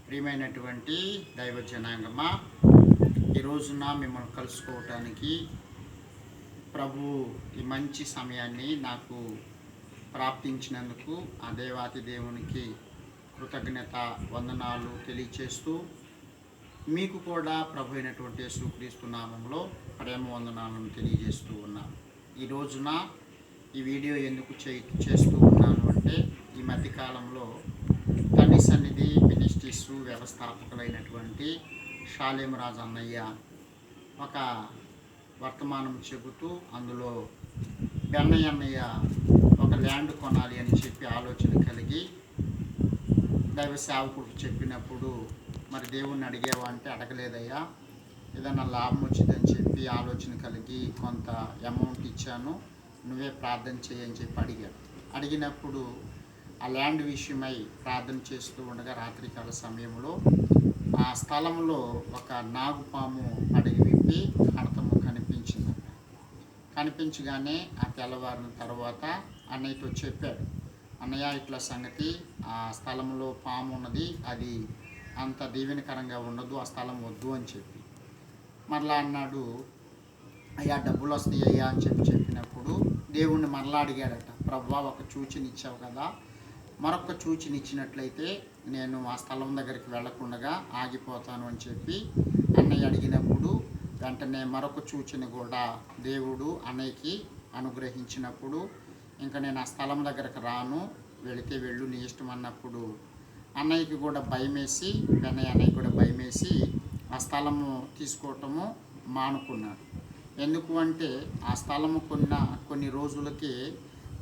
ప్రియమైనటువంటి దైవ జనాంగమా, ఈ రోజున మిమ్మల్ని కలుసుకోవటానికి ప్రభు ఈ మంచి సమయాన్ని నాకు ప్రాప్తించినందుకు ఆ దేవాతి దేవునికి కృతజ్ఞత వందనాలు తెలియచేస్తూ మీకు కూడా ప్రభు అయినటువంటి యేసుక్రీస్తు నామంలో ప్రేమ వందనాలను తెలియజేస్తూ ఉన్నాను. ఈ రోజున ఈ వీడియో ఎందుకు చేస్తూ ఉన్నాను అంటే, ఈ మధ్యకాలంలో తండ్రి సన్నిధి మినిస్ట్రీస్ వ్యవస్థాపకులైనటువంటి షాలేమరాజు అన్నయ్య ఒక వర్తమానం చెబుతూ అందులో బెన్నయ్య అన్నయ్య ఒక ల్యాండ్ కొనాలి అని చెప్పి ఆలోచన కలిగి దైవ సేవకుడు చెప్పినప్పుడు, మరి దేవుణ్ణి అడిగేవా అంటే అడగలేదయ్యా, ఏదన్నా లాభం వచ్చిందని చెప్పి ఆలోచన కలిగి కొంత అమౌంట్ ఇచ్చాను, నువ్వే ప్రార్థన చేయని చెప్పి అడిగినప్పుడు ఆ ల్యాండ్ విషయమై ప్రార్థన చేస్తూ ఉండగా రాత్రికాల సమయంలో ఆ స్థలంలో ఒక నాగుపాము అడిగి విప్పి కడతము కనిపించగానే ఆ తెల్లవారిన తర్వాత అన్నయ్యతో చెప్పాడు, అన్నయ్య ఇట్లా సంగతి, ఆ స్థలంలో పాము ఉన్నది, అది అంత దీవెనకరంగా ఉండదు, ఆ స్థలం వద్దు అని చెప్పి మరలా అన్నాడు. అయ్యా డబ్బులు వస్తాయి అయ్యా అని చెప్పినప్పుడు దేవుణ్ణి మరలా అడిగాడట, ప్రభువా ఒక సూచన ఇచ్చావు కదా, మరొక సూచన ఇచ్చినట్లయితే నేను ఆ స్థలం దగ్గరికి వెళ్లకుండా ఆగిపోతాను అని చెప్పి అన్నయ్య అడిగినప్పుడు వెంటనే మరొక సూచన కూడా దేవుడు అన్నయ్యకి అనుగ్రహించినప్పుడు, ఇంకా నేను ఆ స్థలం దగ్గరకు రాను, వెళితే వెళ్ళు నీ ఇష్టం అన్నప్పుడు అన్నయ్యకి కూడా భయమేసి, అన్నయ్యకి కూడా భయమేసి ఆ స్థలము తీసుకోవటము మానుకున్నాడు. ఎందుకు అంటే ఆ స్థలము కొన్ని రోజులకి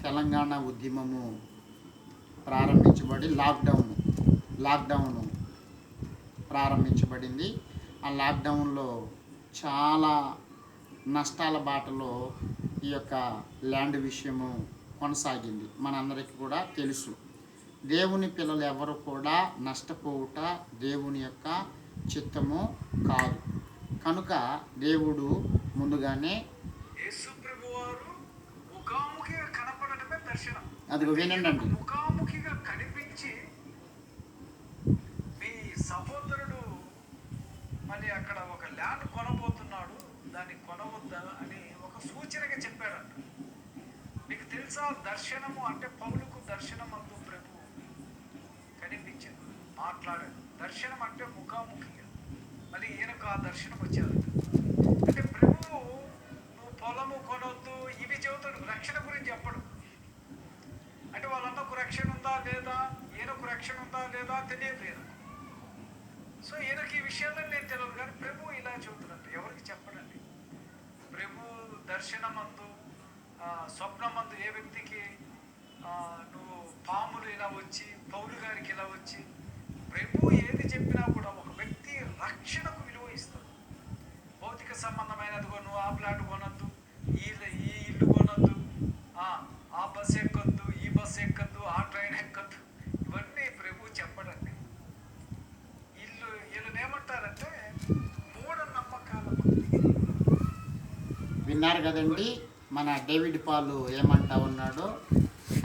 తెలంగాణ ఉద్యమము ప్రారంభించబడి లాక్డౌన్ ప్రారంభించబడింది. ఆ లాక్డౌన్లో చాలా నష్టాల బాటలో ఈ యొక్క ల్యాండ్ విషయము కొనసాగింది. మనందరికీ కూడా తెలుసు, దేవుని పిల్లలు ఎవరు కూడా నష్టపోవుట దేవుని యొక్క చిత్తము కాదు. కనుక దేవుడు ముందుగానే అది వినండి, ముఖాముఖిగా కనిపించి మీ సహోదరుడు మరి అక్కడ ఒక ల్యాండ్ కొనబోతున్నాడు, దాన్ని కొనవద్దా అని ఒక సూచనగా చెప్పాడంట. మీకు తెలుసా, దర్శనము అంటే పౌలుకు దర్శనం అందు ప్రభు కనిపించాడు, మాట్లాడాడు. దర్శనం అంటే ముఖాముఖిగా. మళ్ళీ ఈయనకు ఆ దర్శనం వచ్చాడు. అంటే ప్రభువు నువ్వు పొలము కొనొద్దు ఇవి చెబుతాడు, రక్షణ గురించి చెప్పడు. అంటే వాళ్ళన్నకు రక్షణ ఉందా లేదా, ఈయనకు రక్షణ ఉందా లేదా తెలియదు. సో ఈయనకి ఈ విషయాల్లో నేను తెలియదు, కానీ ప్రభు ఇలా చెబుతున్నట్టు ఎవరికి చెప్పడండి. ప్రభు దర్శనమందు స్వప్నమందు ఏ వ్యక్తికి నువ్వు పాములు ఇలా వచ్చి, పౌలు గారికి ఇలా వచ్చి, ప్రభు ఏది చెప్పినా కూడా ఒక వ్యక్తి రక్షణకు విలువ ఇస్తాడు. భౌతిక సంబంధమైనది నువ్వు ఆ ప్లాట్ కొనొద్దు, ఈ ఇల్లు కొనొద్దు, ఆ బస్సు ఎక్కొద్దు, ఈ బస్సు ఎక్కొద్దు, ఆ ట్రైన్ ఎక్కొద్దు, ఇవన్నీ ప్రభు చెప్పడండి. వీళ్ళని ఏమంటారంటే మూఢనమ్మకాల. విన్నారు కదండి, మన డేవిడ్ పాలు ఏమంటా ఉన్నాడో,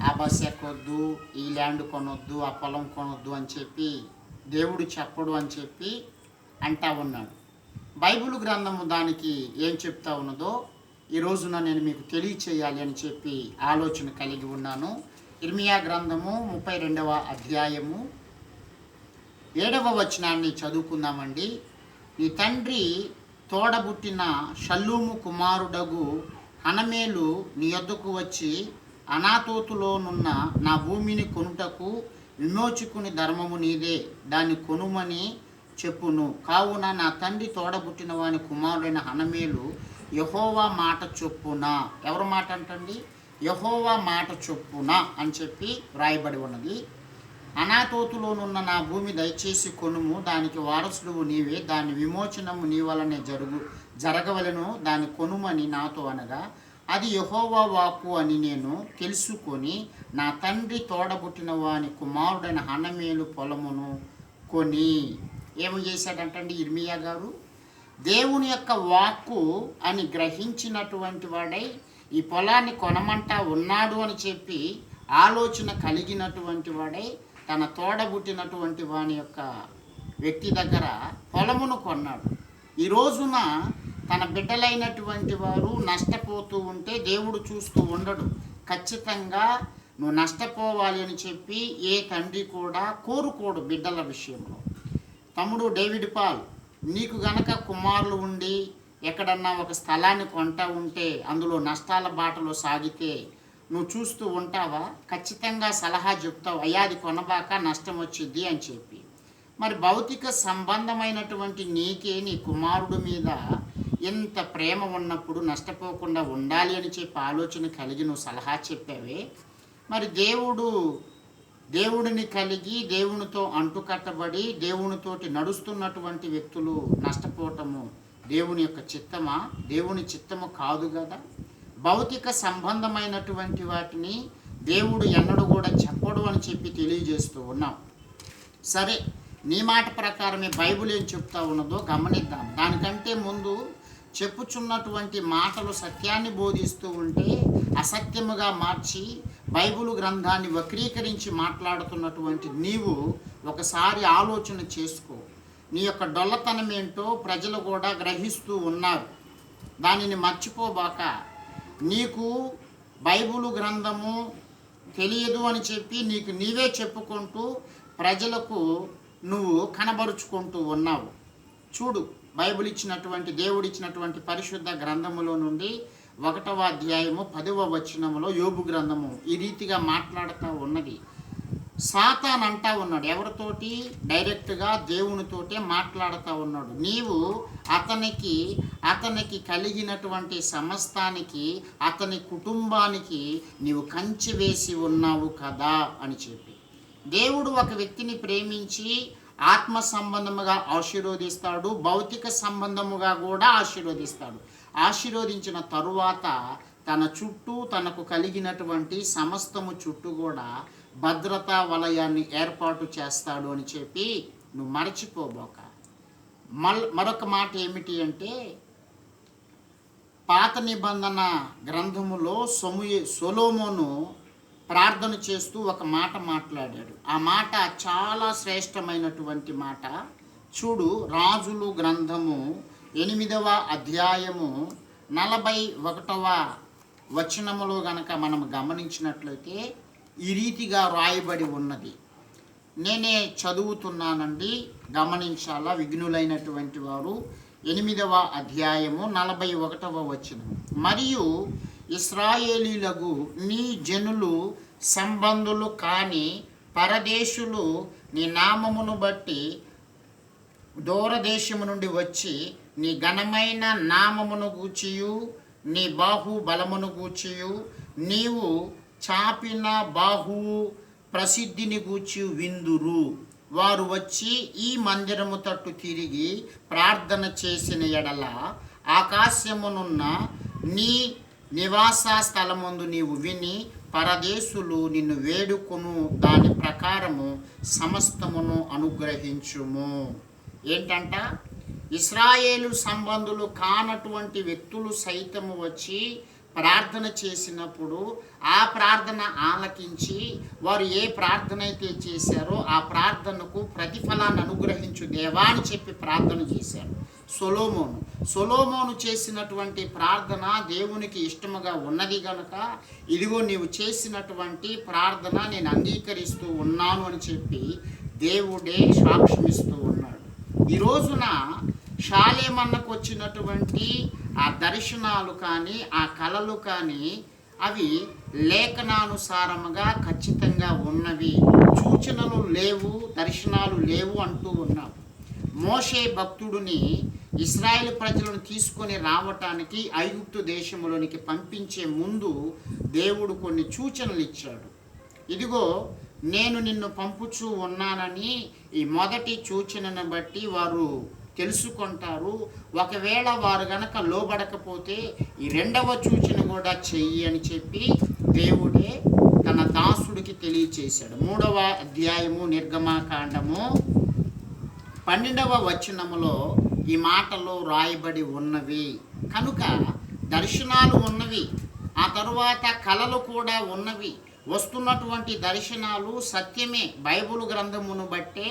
ఆ బస్సు ఎక్కొద్దు, ఈ ల్యాండ్ కొనొద్దు, ఆ పొలం కొనొద్దు అని చెప్పి దేవుడు చెప్పడు అని చెప్పి అంటా ఉన్నాడు. బైబిల్ గ్రంథము దానికి ఏం చెప్తా ఉన్నదో ఈ రోజున నేను మీకు తెలియచేయాలి అని చెప్పి ఆలోచన కలిగి ఉన్నాను. ఇర్మియా గ్రంథము 32వ అధ్యాయము 7వ వచనాన్ని చదువుకుందామండి. నీ తండ్రి తోడబుట్టిన షల్లూము కుమారుడగు హనమేలు నీ యొద్దకు వచ్చి, అనాతోతులోనున్న నా భూమిని కొనుటకు విమోచకుని ధర్మము నీదే, దాన్ని కొనుమని చెప్పును. కావున నా తండ్రి తోడబుట్టిన వాని కుమారుడైన హనమేలు యెహోవా మాట చొప్పున, ఎవరి మాట అంటండి, యెహోవా మాట చొప్పున అని చెప్పి వ్రాయబడి ఉన్నది. అనాతోతులోనున్న నా భూమి దయచేసి కొనుము, దానికి వారసుడు నీవే, దాని విమోచనము నీ వలనే జరగవలెను, దాన్ని కొనుమని నాతో అనగా, అది యెహోవా వాక్కు అని నేను తెలుసుకొని నా తండ్రి తోడబుట్టిన వాని కుమారుడైన హనమేలు పొలమును కొని. ఏమి చేశాడంటండి ఇర్మియా గారు, దేవుని యొక్క వాక్కు అని గ్రహించినటువంటి వాడై ఈ పొలాన్ని కొనమంటా ఉన్నాడు అని చెప్పి ఆలోచన కలిగినటువంటి వాడై తన తోడబుట్టినటువంటి వాని యొక్క వ్యక్తి దగ్గర పొలమును కొన్నాడు. ఈ రోజున తన బిడ్డలైనటువంటి వారు నష్టపోతూ ఉంటే దేవుడు చూస్తూ ఉండడు. ఖచ్చితంగా నువ్వు నష్టపోవాలి అని చెప్పి ఏ తండ్రి కూడా కోరుకోడు బిడ్డల విషయంలో. తమ్ముడు డేవిడ్ పాల్, నీకు గనక కుమారులు ఉండి ఎక్కడన్నా ఒక స్థలాన్ని కొంటా ఉంటే అందులో నష్టాల బాటలో సాగితే నువ్వు చూస్తూ ఉంటావా? ఖచ్చితంగా సలహా చెప్తావు, అయ్యా అది కొనబాక నష్టం వచ్చింది అని చెప్పి. మరి భౌతిక సంబంధమైనటువంటి నీకే నీ కుమారుడు మీద ఎంత ప్రేమ ఉన్నప్పుడు నష్టపోకుండా ఉండాలి అని చెప్పి ఆలోచన కలిగి నువ్వు సలహా చెప్పావే, మరి దేవుడిని కలిగి దేవునితో అంటుకట్టబడి దేవునితోటి నడుస్తున్నటువంటి వ్యక్తులు నష్టపోవటము దేవుని యొక్క చిత్తమా? దేవుని చిత్తము కాదు కదా. భౌతిక సంబంధమైనటువంటి వాటిని దేవుడు ఎన్నడూ కూడా చెప్పడు అని చెప్పి తెలియజేస్తూ ఉన్నాం. సరే, నీ మాట ప్రకారమే బైబిల్ ఏం చెప్తా ఉన్నదో గమనిద్దాం. దానికంటే ముందు చెప్పుచున్నటువంటి మాటలు సత్యాన్ని బోధిస్తూ ఉంటే అసత్యముగా మార్చి బైబిల్ గ్రంథాన్ని వక్రీకరించి మాట్లాడుతున్నటువంటి నీవు ఒకసారి ఆలోచన చేసుకో. నీ యొక్క డొల్లతనం ఏంటో ప్రజలు కూడా గ్రహిస్తూ ఉన్నారు. దానిని మర్చిపోబాక. నీకు బైబిల్ గ్రంథము తెలియదు అని చెప్పి నీకు నీవే చెప్పుకుంటూ ప్రజలకు నువ్వు కనబరుచుకుంటూ ఉన్నావు. చూడు, బైబిల్ ఇచ్చినటువంటి దేవుడు ఇచ్చినటువంటి పరిశుద్ధ గ్రంథములో నుండి 1వ అధ్యాయము 10వ వచనములో యోబు గ్రంథము ఈ రీతిగా మాట్లాడుతూ ఉన్నది. సాతాన్ అంటా ఉన్నాడు, ఎవరితోటి? డైరెక్ట్గా దేవునితోటే మాట్లాడుతూ ఉన్నాడు. నీవు అతనికి కలిగినటువంటి సమస్తానికి, అతని కుటుంబానికి నీవు కంచె వేసి ఉన్నావు కదా అని చెప్పి. దేవుడు ఒక వ్యక్తిని ప్రేమించి ఆత్మ సంబంధముగా ఆశీర్వదిస్తాడు, భౌతిక సంబంధముగా కూడా ఆశీర్వదిస్తాడు. ఆశీర్వదించిన తరువాత తన చుట్టూ తనకు కలిగినటువంటి సమస్తము చుట్టూ కూడా భద్రతా వలయాన్ని ఏర్పాటు చేస్తాడు అని చెప్పి నువ్వు మరచిపోబోక. మరొక మాట ఏమిటి అంటే, పాత నిబంధన గ్రంథములో సొలొమోను ప్రార్థన చేస్తూ ఒక మాట మాట్లాడాడు. ఆ మాట చాలా శ్రేష్టమైనటువంటి మాట. చూడు, రాజులు గ్రంథము 8వ అధ్యాయము 41వ వచనములో గనక మనం గమనించినట్లయితే ఈ రీతిగా రాయబడి ఉన్నది. నేనే చదువుతున్నానండి, గమనించాలా విఘ్నులైనటువంటి వారు. 8వ అధ్యాయము 41వ వచనం. మరియు ఇశ్రాయేలీలకు నీ జనులు సంబంధులు కాని పరదేశులు నీ నామమును బట్టి దూరదేశము నుండి వచ్చి నీ ఘనమైన నామమును గూర్చియు నీ బాహుబలమును గూర్చియు నీవు చాపిన బాహువు ప్రసిద్ధిని గూర్చి విందురు. వారు వచ్చి ఈ మందిరము తట్టు తిరిగి ప్రార్థన చేసిన ఎడల ఆకాశమునున్న నీ నివాస స్థలమందు నీవు విని పరదేశులు నిన్ను వేడుకొను దాని ప్రకారము సమస్తమును అనుగ్రహించుము. ఏంటంట? ఇశ్రాయేలు సంబంధులు కానటువంటి వ్యక్తులు సైతము వచ్చి ప్రార్థన చేసినప్పుడు ఆ ప్రార్థన ఆలకించి వారు ఏ ప్రార్థన అయితే చేశారో ఆ ప్రార్థనకు ప్రతిఫలాన్ని అనుగ్రహించు దేవా అని చెప్పి ప్రార్థన చేశారు సొలొమోను చేసినటువంటి ప్రార్థన దేవునికి ఇష్టముగా ఉన్నది కనుక ఇదిగో నీవు చేసినటువంటి ప్రార్థన నేను అంగీకరిస్తూ ఉన్నాను అని చెప్పి దేవుడే సాక్ష్యమిస్తూ ఉన్నాడు. ఈ రోజున షాలేమన్నకు వచ్చినటువంటి ఆ దర్శనాలు కానీ ఆ కళలు కానీ అవి లేఖనానుసారముగా ఖచ్చితంగా ఉన్నవి, సూచనలు లేవు, దర్శనాలు లేవు అంటూ ఉన్నాం. మోషే భక్తుడిని ఇశ్రాయేలు ప్రజలను తీసుకొని రావటానికి ఐగుప్తు దేశంలోనికి పంపించే ముందు దేవుడు కొన్ని సూచనలు ఇచ్చాడు. ఇదిగో నేను నిన్ను పంపుచూ ఉన్నానని ఈ మొదటి సూచనను బట్టి వారు తెలుసుకుంటారు. ఒకవేళ వారు గనక లోబడకపోతే ఈ రెండవ సూచన కూడా చెయ్యి అని చెప్పి దేవుడే తన దాసుడికి తెలియచేశాడు. 3వ అధ్యాయము నిర్గమాకాండము 12వ వచనములో ఈ మాటలో రాయబడి ఉన్నవి. కనుక దర్శనాలు ఉన్నవి, ఆ తరువాత కళలు కూడా ఉన్నవి. వస్తున్నటువంటి దర్శనాలు సత్యమే, బైబిల్ గ్రంథమును బట్టే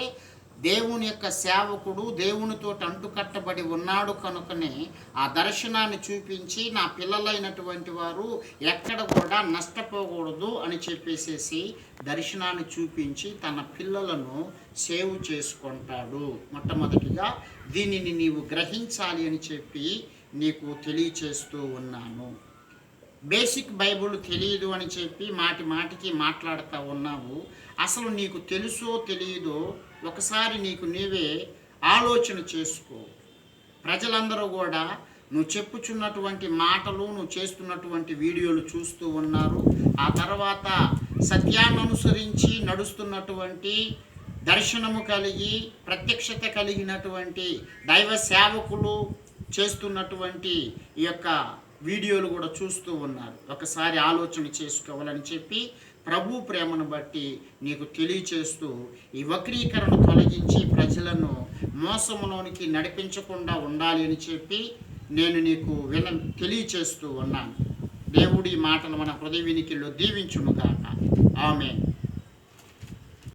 దేవుని యొక్క సేవకుడు దేవునితో అంటుకట్టబడి ఉన్నాడు కనుకనే ఆ దర్శనాన్ని చూపించి నా పిల్లలైనటువంటి వారు ఎక్కడ కూడా నష్టపోకూడదు అని చెప్పేసేసి దర్శనాన్ని చూపించి తన పిల్లలను సేవ్ చేసుకుంటాడు. మొట్టమొదటిగా దీనిని నీవు గ్రహించాలి అని చెప్పి నీకు తెలియచేస్తూ ఉన్నాను. బేసిక్ బైబుల్ తెలియదు అని చెప్పి మాటికి మాట్లాడుతూ ఉన్నావు. అసలు నీకు తెలుసో తెలియదో ఒకసారి నీకు నీవే ఆలోచన చేసుకో. ప్రజలందరూ కూడా నువ్వు చెప్పుచున్నటువంటి మాటలు, నువ్వు చేస్తున్నటువంటి వీడియోలు చూస్తూ ఉన్నారు. ఆ తర్వాత సత్యాన్ని అనుసరించి నడుస్తున్నటువంటి దర్శనము కలిగి ప్రత్యక్షత కలిగినటువంటి దైవ సేవకులు చేస్తున్నటువంటి ఈ యొక్క వీడియోలు కూడా చూస్తూ ఉన్నారు. ఒకసారి ఆలోచన చేసుకోవాలని చెప్పి ప్రభు ప్రేమను బట్టి నీకు తెలియచేస్తూ ఈ వక్రీకరణ తొలగించి ప్రజలను మోసములోనికి నడిపించకుండా ఉండాలి అని చెప్పి నేను నీకు తెలియచేస్తూ ఉన్నాను. దేవుడి మాటలు మన హృదయ వినికిల్లో దీవించును గాక. ఆమేన్.